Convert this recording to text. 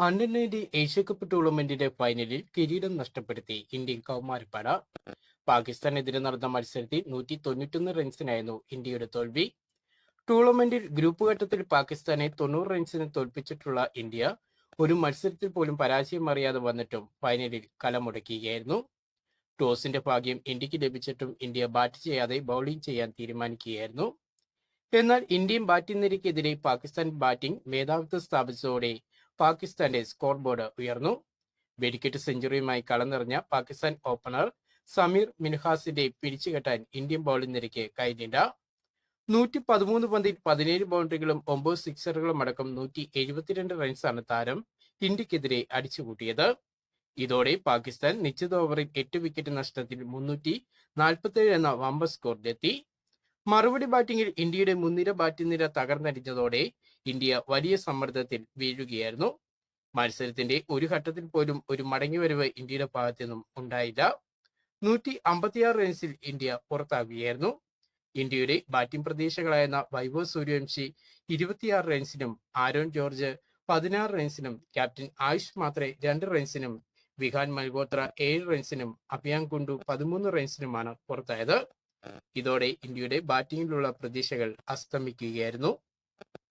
Under-19 Asia Cup ടൂർണമെന്റിന്റെ ഫൈനലിൽ കിരീടം നഷ്ടപ്പെടുത്തി ഇന്ത്യൻ കൗമാരപ്പട. പാകിസ്ഥാനെതിരെ നടന്ന മത്സരത്തിൽ 191 റൺസിനായിരുന്നു ഇന്ത്യയുടെ തോൽവി. ടൂർണമെന്റിൽ ഗ്രൂപ്പ് ഘട്ടത്തിൽ പാകിസ്ഥാനെ 90 റൺസിന് തോൽപ്പിച്ചിട്ടുള്ള ഇന്ത്യ ഒരു മത്സരത്തിൽ പോലും പരാജയം അറിയാതെ വന്നിട്ടും ഫൈനലിൽ കലമുടക്കുകയായിരുന്നു. ടോസിന്റെ ഭാഗ്യം ഇന്ത്യക്ക് ലഭിച്ചിട്ടും ഇന്ത്യ ബാറ്റ് ചെയ്യാതെ ബൗളിംഗ് ചെയ്യാൻ തീരുമാനിക്കുകയായിരുന്നു. എന്നാൽ ഇന്ത്യൻ ബാറ്റിംഗ് നിരക്കെതിരെ പാകിസ്ഥാൻ ബാറ്റിംഗ് മേധാവിത്വം സ്ഥാപിച്ചതോടെ പാകിസ്ഥാന്റെ സ്കോർ ബോർഡ് ഉയർന്നു. വെടിക്കെട്ട് സെഞ്ചുറിയുമായി കളനിറഞ്ഞ പാകിസ്ഥാൻ ഓപ്പണർ സമീർ മിൻഹാസിന്റെ പിടിച്ചുകെട്ടാൻ ഇന്ത്യൻ ബൗളിംഗ് നിരയ്ക്ക് കഴിഞ്ഞില്ല. 113 പന്തിൽ 17 ബൗണ്ടറികളും 9 സിക്സറുകളും അടക്കം 172 റൺസാണ് താരം ഇന്ത്യക്കെതിരെ അടിച്ചുകൂട്ടിയത്. ഇതോടെ പാകിസ്ഥാൻ നിശ്ചിത ഓവറിൽ 8 വിക്കറ്റ് നഷ്ടത്തിൽ 347 എന്ന വമ്പൻ സ്കോറിലെത്തി. മറുപടി ബാറ്റിംഗിൽ ഇന്ത്യയുടെ മുൻനിര ബാറ്റിംഗ് നിര തകർന്നടിഞ്ഞതോടെ ഇന്ത്യ വലിയ സമ്മർദ്ദത്തിൽ വീഴുകയായിരുന്നു. മത്സരത്തിന്റെ ഒരു ഘട്ടത്തിൽ പോലും ഒരു മടങ്ങിവരവ് ഇന്ത്യയുടെ ഭാഗത്തു നിന്നും ഉണ്ടായില്ല. 156 റൺസിൽ ഇന്ത്യ പുറത്താകുകയായിരുന്നു. ഇന്ത്യയുടെ ബാറ്റിംഗ് പ്രതീക്ഷകളായിരുന്ന വൈഭവ് സൂര്യവംശി 26 റൺസിനും ആരോൺ ജോർജ് 16 റൺസിനും ക്യാപ്റ്റൻ ആയുഷ് മാത്രെ 2 റൺസിനും വിഹാൻ മൽഹോത്ര 7 റൺസിനും അഭിയാൻ കുണ്ടു 13 റൺസിനുമാണ് പുറത്തായത്. ഇതോടെ ഇന്ത്യയുടെ ബാറ്റിംഗിലുള്ള പ്രതീക്ഷകൾ അസ്തമിക്കുകയായിരുന്നു.